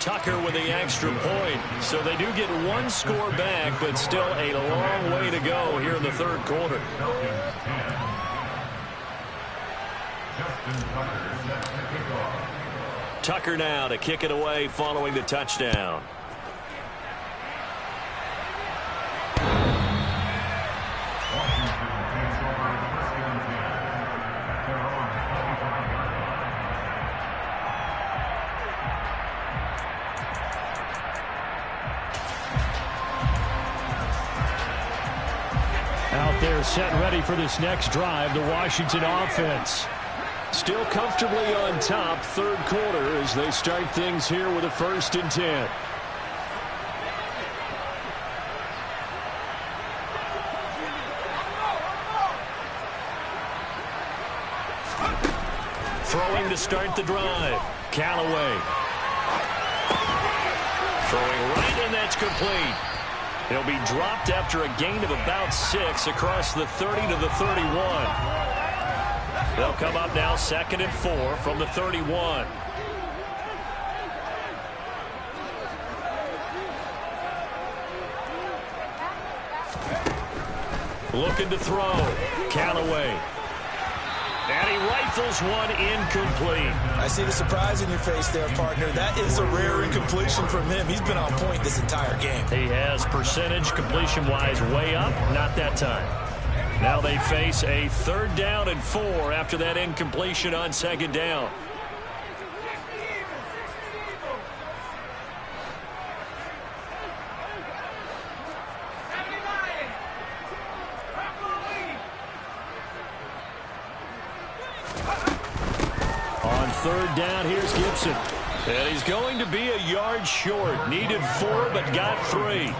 Tucker with the extra point. So they do get one score back, but still a long way to go here in the 3rd quarter. Tucker now to kick it away following the touchdown. They're set and ready for this next drive, the Washington offense. Still comfortably on top, third quarter, as they start things here with a 1st and 10. Throwing to start the drive. Callaway. Throwing right, and that's complete. He'll be dropped after a gain of about 6 across the 30 to the 31. They'll come up now 2nd and 4 from the 31. Looking to throw. Callaway. And he rifles one incomplete. I see the surprise in your face there, partner. That is a rare incompletion from him. He's been on point this entire game. He has percentage completion-wise way up. Not that time. Now they face a 3rd down and 4 after that incompletion on 2nd down. On 3rd down, here's Gibson. And he's going to be a yard short. Needed 4, but got 3.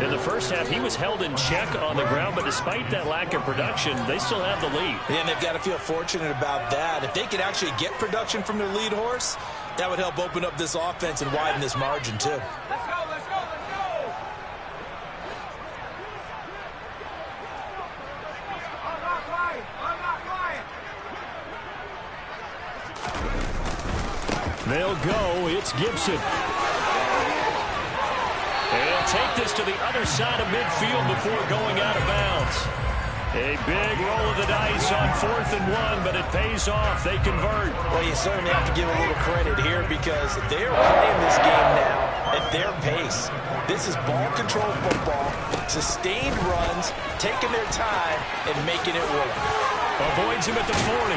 In the first half, he was held in check on the ground, but despite that lack of production, they still have the lead. Yeah, and they've got to feel fortunate about that. If they could actually get production from their lead horse, that would help open up this offense and widen this margin, too. Let's go, let's go, let's go! I'm not flying! I'm not flying! They'll go. It's Gibson. And he'll take this to the other side of midfield before going out of bounds. A big roll of the dice on 4th and 1, but it pays off. They convert. Well, you certainly have to give a little credit here because they are playing this game now at their pace. This is ball control football, sustained runs, taking their time, and making it work. Avoids him at the 40.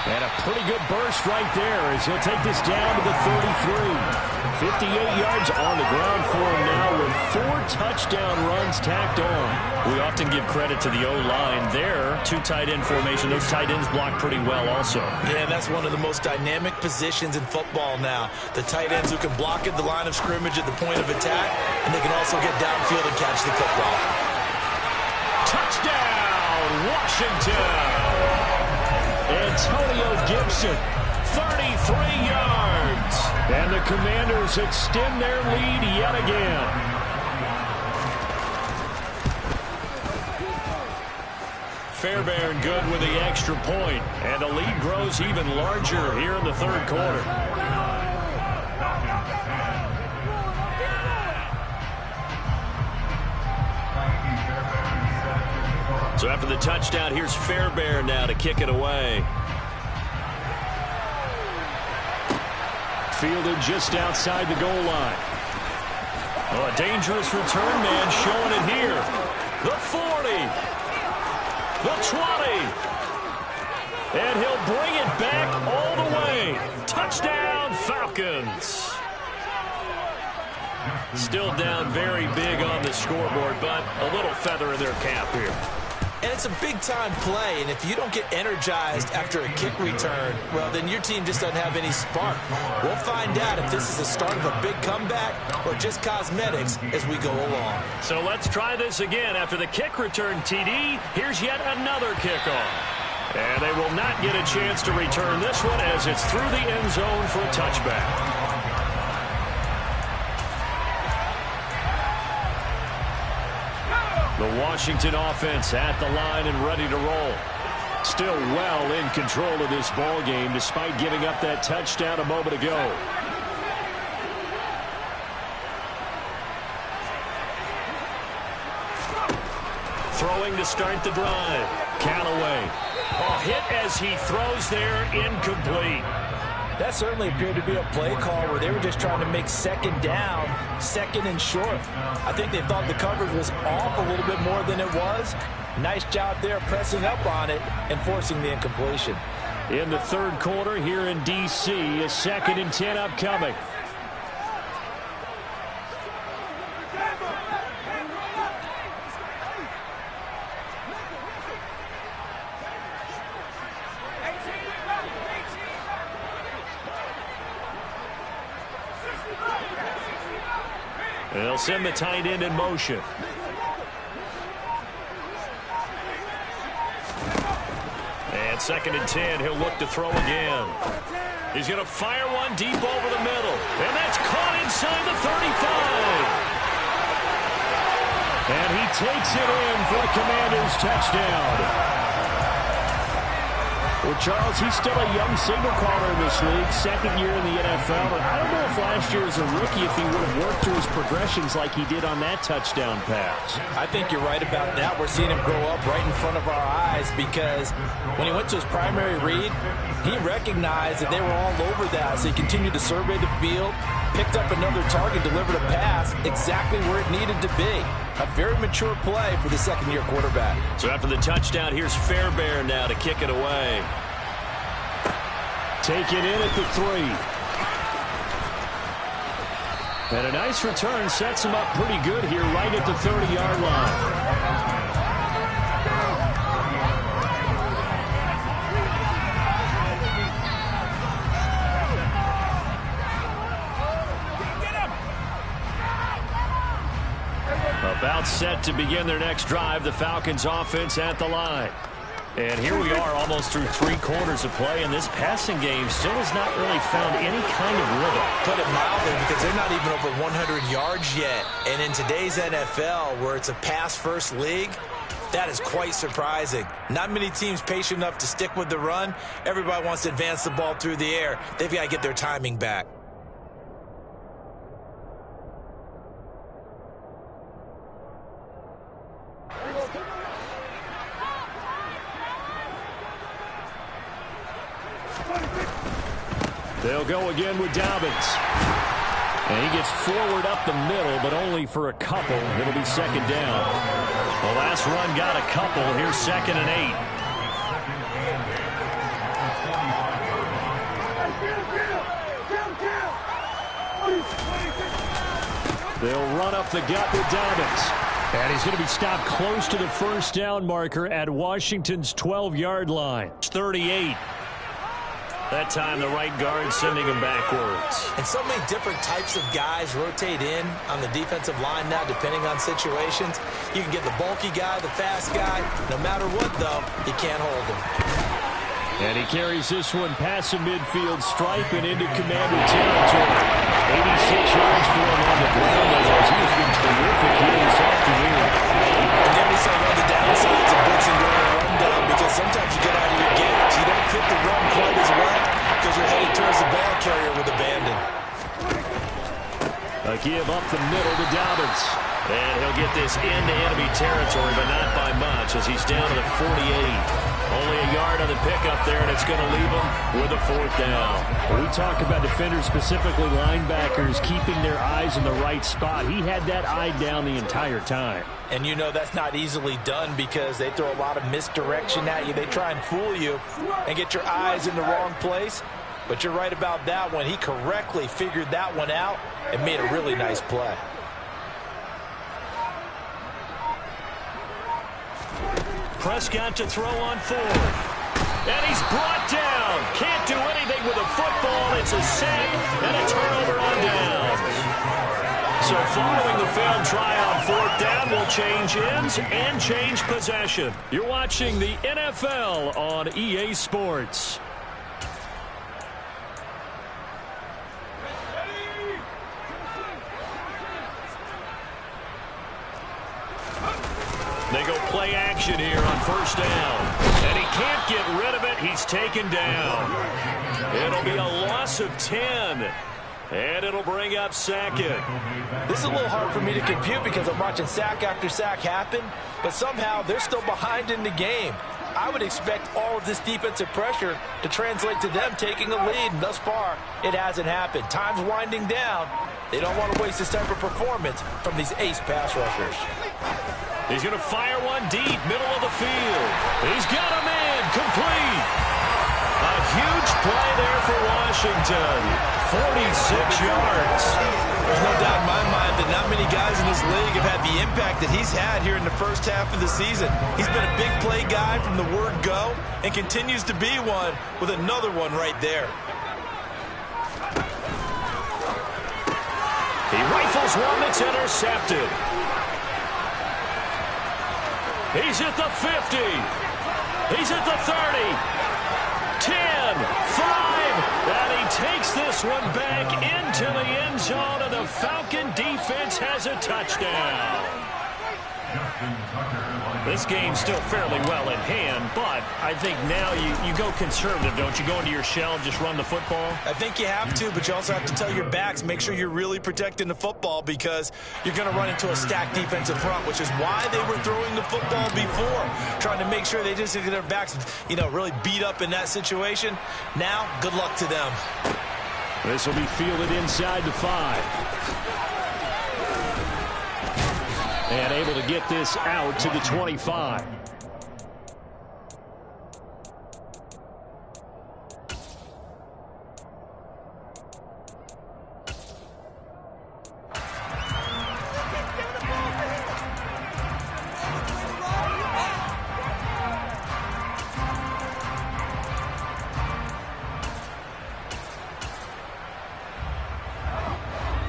And a pretty good burst right there as he'll take this down to the 33. 58 yards on the ground for him now with 4 touchdown runs tacked on. We often give credit to the O-line there. 2 tight end formation. Those tight ends block pretty well also. Yeah, that's one of the most dynamic positions in football now. The tight ends who can block at the line of scrimmage at the point of attack, and they can also get downfield and catch the football. Touchdown, Washington! Antonio Gibson, 33 yards. And the Commanders extend their lead yet again. Fairbairn good with the extra point. And the lead grows even larger here in the 3rd quarter. So after the touchdown, here's Fairbairn now to kick it away. Fielded just outside the goal line. Oh, a dangerous return man showing it here. The 40. The 20. And he'll bring it back all the way. Touchdown, Falcons. Still down very big on the scoreboard, but a little feather in their cap here. And it's a big-time play, and if you don't get energized after a kick return, well, then your team just doesn't have any spark. We'll find out if this is the start of a big comeback or just cosmetics as we go along. So let's try this again. After the kick return, TD, here's yet another kickoff. And they will not get a chance to return this one as it's through the end zone for a touchback. The Washington offense at the line and ready to roll. Still well in control of this ball game despite giving up that touchdown a moment ago. Throwing to start the drive. Callaway. Oh, hit as he throws there, incomplete. That certainly appeared to be a play call where they were just trying to make 2nd down, 2nd and short. I think they thought the coverage was off a little bit more than it was. Nice job there pressing up on it and forcing the incompletion. In the 3rd quarter here in D.C., a 2nd and 10 upcoming. They'll send the tight end in motion. And 2nd and 10. He'll look to throw again. He's going to fire one deep over the middle. And that's caught inside the 35. And he takes it in for the Commanders' touchdown. Well, Charles, he's still a young signal caller in this league, 2nd year in the NFL. And I don't know if last year as a rookie if he would have worked through his progressions like he did on that touchdown pass. I think you're right about that. We're seeing him grow up right in front of our eyes because when he went to his primary read, he recognized that they were all over that. So he continued to survey the field, picked up another target, delivered a pass exactly where it needed to be. A very mature play for the 2nd-year quarterback. So after the touchdown, here's Fairbairn now to kick it away. Take it in at the 3. And a nice return sets him up pretty good here right at the 30-yard line. About set to begin their next drive, the Falcons offense at the line. And here we are almost through 3 quarters of play, and this passing game still has not really found any kind of rhythm. Put it mildly, because they're not even over 100 yards yet. And in today's NFL, where it's a pass-first league, that is quite surprising. Not many teams patient enough to stick with the run. Everybody wants to advance the ball through the air. They've got to get their timing back. They'll go again with Dobbins. And he gets forward up the middle, but only for a couple. It'll be 2nd down. The last run got a couple. Here's 2nd and 8. They'll run up the gut with Dobbins. And he's going to be stopped close to the 1st down marker at Washington's 12-yard line. 38. That time the right guard sending him backwards. And so many different types of guys rotate in on the defensive line now depending on situations. You can get the bulky guy, the fast guy. No matter what, though, you can't hold him. And he carries this one past the midfield stripe and into Commander territory. 86 yards for him on the ground. As he has been terrific here this afternoon. And then we saw one of the downsides of blitzing during a rundown because sometimes you get out of your games. You don't fit the run quite as well because you're headed towards the ball carrier with abandon. A give up the middle to Dobbins. And he'll get this into enemy territory, but not by much as he's down to the 48. Only a yard on the pickup there, and it's going to leave him with a 4th down. When we talk about defenders, specifically linebackers, keeping their eyes in the right spot. He had that eye down the entire time. And you know that's not easily done because they throw a lot of misdirection at you. They try and fool you and get your eyes in the wrong place. But you're right about that one. He correctly figured that one out and made a really nice play. Prescott to throw on 4th. And he's brought down. Can't do anything with a football. It's a sack and a turnover on downs. So following the failed try on 4th down, we'll change ends and change possession. You're watching the NFL on EA Sports. They go play action here on 1st down. And he can't get rid of it. He's taken down. It'll be a loss of 10. And it'll bring up 2nd. This is a little hard for me to compute because I'm watching sack after sack happen. But somehow they're still behind in the game. I would expect all of this defensive pressure to translate to them taking a lead. And thus far, it hasn't happened. Time's winding down. They don't want to waste this type of performance from these ace pass rushers. He's going to fire one deep, middle of the field. He's got a man, complete. A huge play there for Washington. 46 yards. There's no doubt in my mind that not many guys in this league have had the impact that he's had here in the first half of the season. He's been a big play guy from the word go and continues to be one with another one right there. He rifles one that's intercepted. He's at the 50. He's at the 30. 10, 5, and he takes this one back into the end zone, and the Falcon defense has a touchdown. This game's still fairly well in hand, but I think now you go conservative, don't you? Go into your shell and just run the football? I think you have to, but you also have to tell your backs, make sure you're really protecting the football because you're going to run into a stacked defensive front, which is why they were throwing the football before, trying to make sure they just get their backs, really beat up in that situation. Now, good luck to them. This will be fielded inside the 5. And able to get this out to the 25.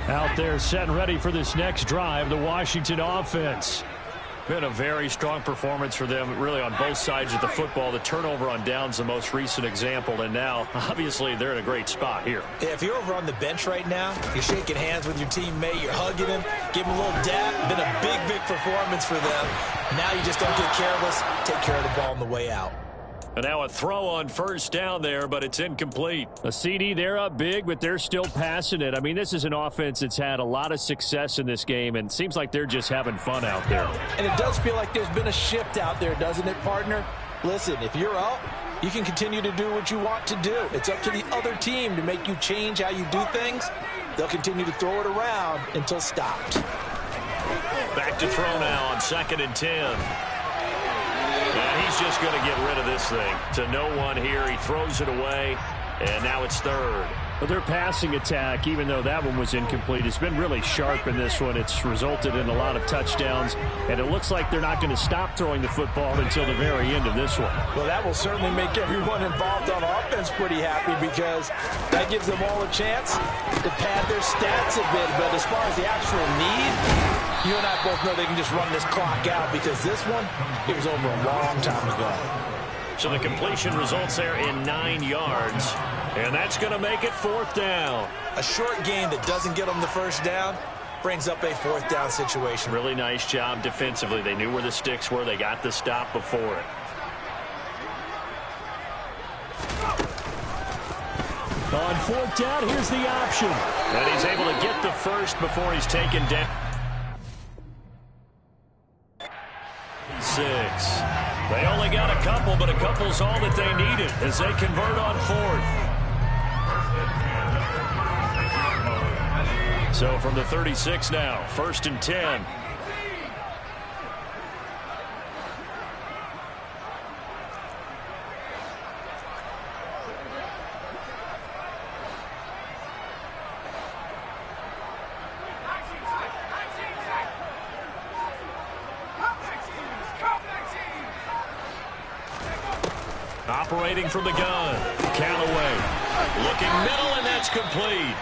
Out there set and ready for this next drive, the Washington offense. Been a very strong performance for them, really, on both sides of the football. The turnover on downs, the most recent example, and now, obviously, they're in a great spot here. Yeah, if you're over on the bench right now, you're shaking hands with your teammate, you're hugging him, give him a little dap. Been a big, big performance for them. Now you just don't get careless. Take care of the ball on the way out. And now a throw on first down there, but it's incomplete. A CD, they're up big, but they're still passing it. I mean, this is an offense that's had a lot of success in this game, and it seems like they're just having fun out there. And it does feel like there's been a shift out there, doesn't it, partner? Listen, if you're up, you can continue to do what you want to do. It's up to the other team to make you change how you do things. They'll continue to throw it around until stopped. Back to throw now on 2nd and 10. And he's just going to get rid of this thing. To no one here. He throws it away, and now it's 3rd. But their passing attack, even though that one was incomplete, has been really sharp in this one. It's resulted in a lot of touchdowns, and it looks like they're not going to stop throwing the football until the very end of this one. Well, that will certainly make everyone involved on offense pretty happy because that gives them all a chance to pad their stats a bit. But as far as the actual need, you and I both know they can just run this clock out because this one, it was over a long time ago. So the completion results there in 9 yards. And that's going to make it 4th down. A short game that doesn't get them the first down brings up a 4th down situation. Really nice job defensively. They knew where the sticks were. They got the stop before it. On 4th down, here's the option. And he's able to get the first before he's taken down. 6. They only got a couple, but a couple's all that they needed as they convert on 4th. So from the 36 now, 1st and 10. Operating from the gun, Callaway looking middle, and that's complete.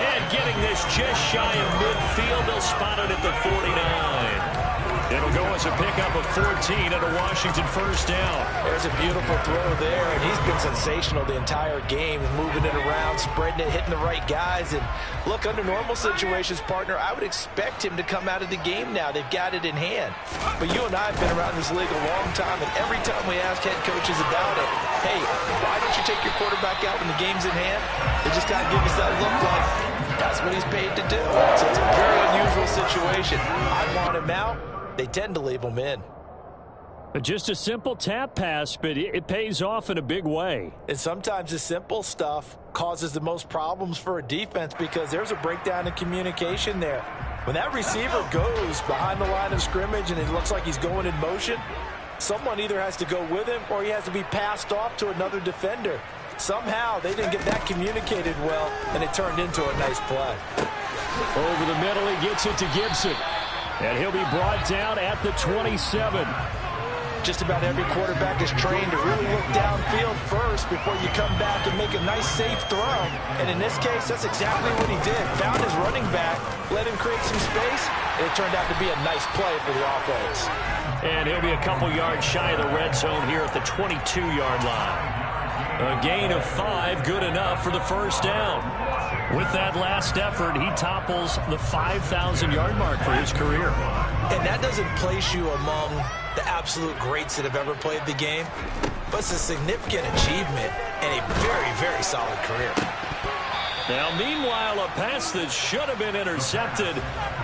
And getting this just shy of midfield, they'll spot it at the 49. It'll go as a pickup of 14 and a Washington first down. There's a beautiful throw there, and he's been sensational the entire game, moving it around, spreading it, hitting the right guys. And look, under normal situations, partner, I would expect him to come out of the game now. They've got it in hand. But you and I have been around this league a long time, and every time we ask head coaches about it, hey, why don't you take your quarterback out when the game's in hand? They just got to give us that look like that's what he's paid to do. So it's a very unusual situation. I want him out. They tend to leave him in. Just a simple tap pass, but it pays off in a big way. And sometimes the simple stuff causes the most problems for a defense because there's a breakdown in communication there. When that receiver goes behind the line of scrimmage and it looks like he's going in motion, someone either has to go with him or he has to be passed off to another defender. Somehow they didn't get that communicated well, and it turned into a nice play. Over the middle, he gets it to Gibson. And he'll be brought down at the 27. Just about every quarterback is trained to really look downfield first before you come back and make a nice, safe throw. And in this case, that's exactly what he did. Found his running back, let him create some space, and it turned out to be a nice play for the offense. And he'll be a couple yards shy of the red zone here at the 22-yard line. A gain of 5, good enough for the first down. With that last effort, he topples the 5,000-yard mark for his career. And that doesn't place you among the absolute greats that have ever played the game, but it's a significant achievement and a very, very solid career. Now, meanwhile, a pass that should have been intercepted,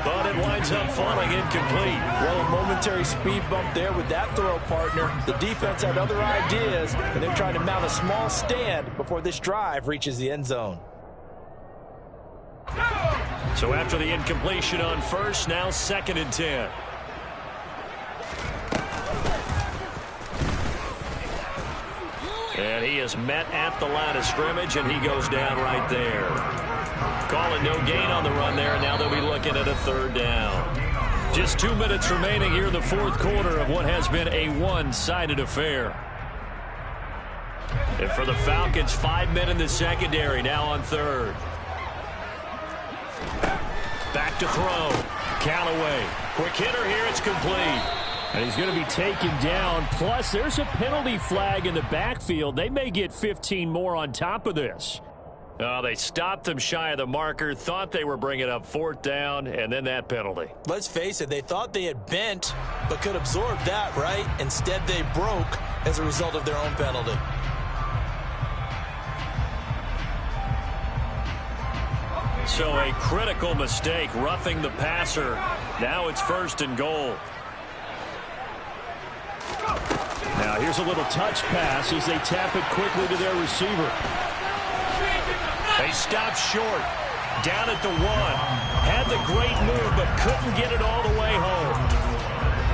but it winds up falling incomplete. Well, a momentary speed bump there with that throw, partner. The defense had other ideas, and they're trying to mount a small stand before this drive reaches the end zone. So after the incompletion on first, now 2nd and 10. And he is met at the line of scrimmage, and he goes down right there. Calling no gain on the run there, and now they'll be looking at a 3rd down. Just 2 minutes remaining here in the 4th quarter of what has been a one-sided affair. And for the Falcons, 5 men in the secondary, now on 3rd. Back to throw. Callaway. Quick hitter here. It's complete. And he's going to be taken down. Plus, there's a penalty flag in the backfield. They may get 15 more on top of this. Oh, they stopped them shy of the marker, thought they were bringing up 4th down, and then that penalty. Let's face it, they thought they had bent, but could absorb that, right? Instead, they broke as a result of their own penalty. So a critical mistake, roughing the passer. Now it's 1st and goal. Now here's a little touch pass as they tap it quickly to their receiver. They stop short. Down at the 1. Had the great move, but couldn't get it all the way home.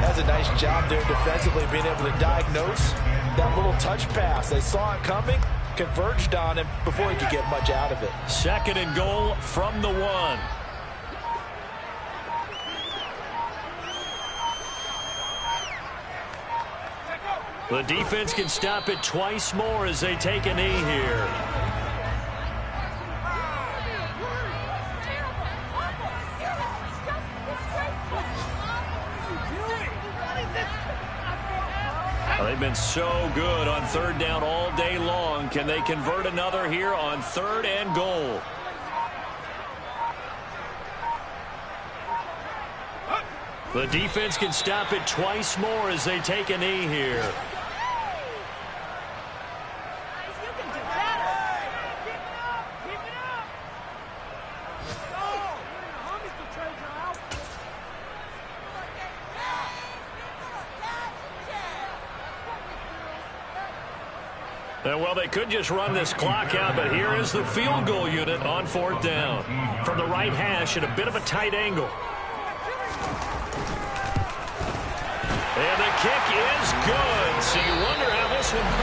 Has a nice job there defensively, being able to diagnose that little touch pass. They saw it coming, converged on him before he could get much out of it. 2nd and goal from the 1. The defense can stop it twice more as they take a knee here. They've been so good on 3rd down all day long. Can they convert another here on 3rd and goal? The defense can stop it twice more as they take a knee here. And well, they could just run this clock out, but here is the field goal unit on 4th down. From the right hash at a bit of a tight angle. And the kick is